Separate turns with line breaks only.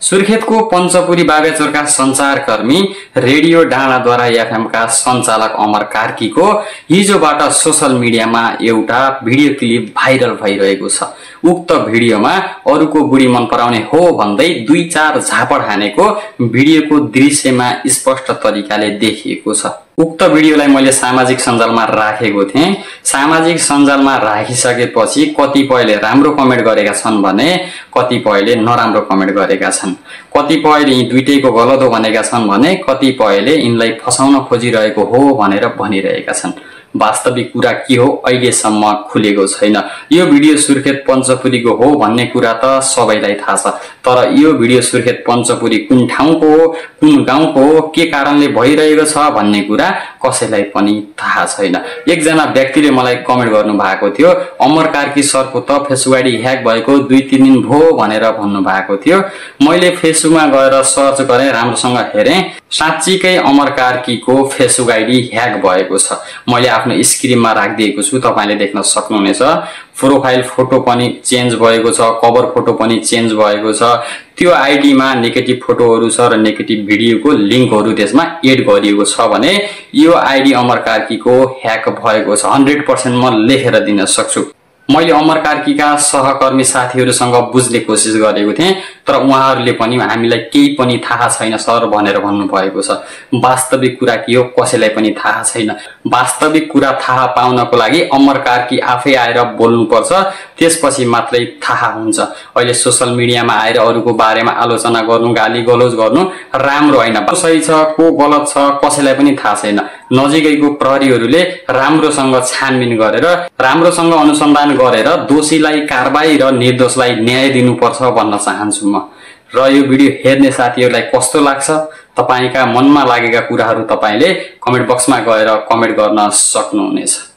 सुर्खेतको Panchpuri बाबेचोरका सञ्चारकर्मी radio डाँडाद्वारा एफएमका सञ्चालक अमर कार्कीको हिजोबाट social मिडियामा एउटा भिडियो क्लिप भाइरल भइरहेको छ। उक्त भिडियोमा अरूको बुढी मन पराउने हो भन्दै 2-4 झापड हानेको भिडियोको दृश्यमा स्पष्ट तरिकाले देखिएको छ। उक्त भिडियोलाई मैले सामाजिक सञ्जालमा राखेको थिएँ। सामाजिक सञ्जालमा राखिसकेपछि कतिपयले राम्रो कमेन्ट गरेका छन् भने कतिपयले नराम्रो कमेन्ट गरेका छन्। कतिपयले यी दुईटैको गलत हो भनेका छन् भने कतिपयले यिनलाई फसाउन खोजिरहेको हो भनेर भनिरहेका छन्। वास्तविक कुरा के हो अहिलेसम्म खुलेको छैन। यो भिडियो सुर्खेत पञ्चपुरीको हो भन्ने कुरा त सबैलाई थाहा छ, तर यो भिडियो सुर्खेत पञ्चपुरी कुन ठाउँको हो, कुन गाउँको हो, के कारणले भइरहेको छ भन्ने कुरा कसैलाई पनि थाहा छैन। एकजना व्यक्तिले मलाई कमेन्ट गर्नु भएको थियो, अमर कार्की सरको त फेसबुक आइडी ह्याक भएको 2-3 दिन भयो भनेर भन्नु भएको थियो। मैले फेसबुकमा गएर सर्च गरेँ, राम्रोसँग हेरेँ, साँच्चीकै अमर कार्कीको फेसबुक आइडी ह्याक भएको छ। मैले आफ्नो स्क्रिनमा राखिदिएको छु, तपाईले देख्न सक्नुहुनेछ। प्रोफाइल फोटो पनि चेन्ज भएको छ, कभर फोटो पनि चेन्ज भएको छ। त्यो आइडीमा नेगेटिभ फोटोहरू छ र नेगेटिभ भिडियोको लिङ्कहरू त्यसमा एड गरिएको छ भने यो आइडी अमर कार्कीको ह्याक भएको छ। 100% म लेखेर दिन सक्छु। मैले अमर कार्कीका सहकर्मी साथीहरूसँग बुझ्ने कोसिस गरेको थिएँ, तर उहाँहरूले पनि हामीलाई केही पनि थाहा छैन सर भनेर भन्नुभएको छ। वास्तविक कुरा के हो कसैलाई पनि थाहा छैन। वास्तविक कुरा थाहा पाउनको लागि अमर कार्की आफै आएर बोल्नुपर्छ, त्यसपछि मात्रै थाहा हुन्छ। अहिले सोशल मिडियामा आएर अरूको बारेमा आलोचना गर्नु, गाली गलौज गर्नु राम्रो होइन। को सही छ को गलत छ कसैलाई पनि थाहा छैन। नजिकैको प्रहरीहरूले राम्रोसँग छानबिन गरेर राम्रोसँग अनुसन्धान गरेर दोषीलाई कारबाही र निर्दोषलाई न्याय दिनुपर्छ भन्न चाहन्छु म। र यो भिडियो हेर्ने साथीहरूलाई कस्तो लाग्छ, तपाईका मनमा लागेका कुराहरू तपाईले कमेन्ट बक्समा गएर कमेन्ट गर्न सक्नुहुनेछ।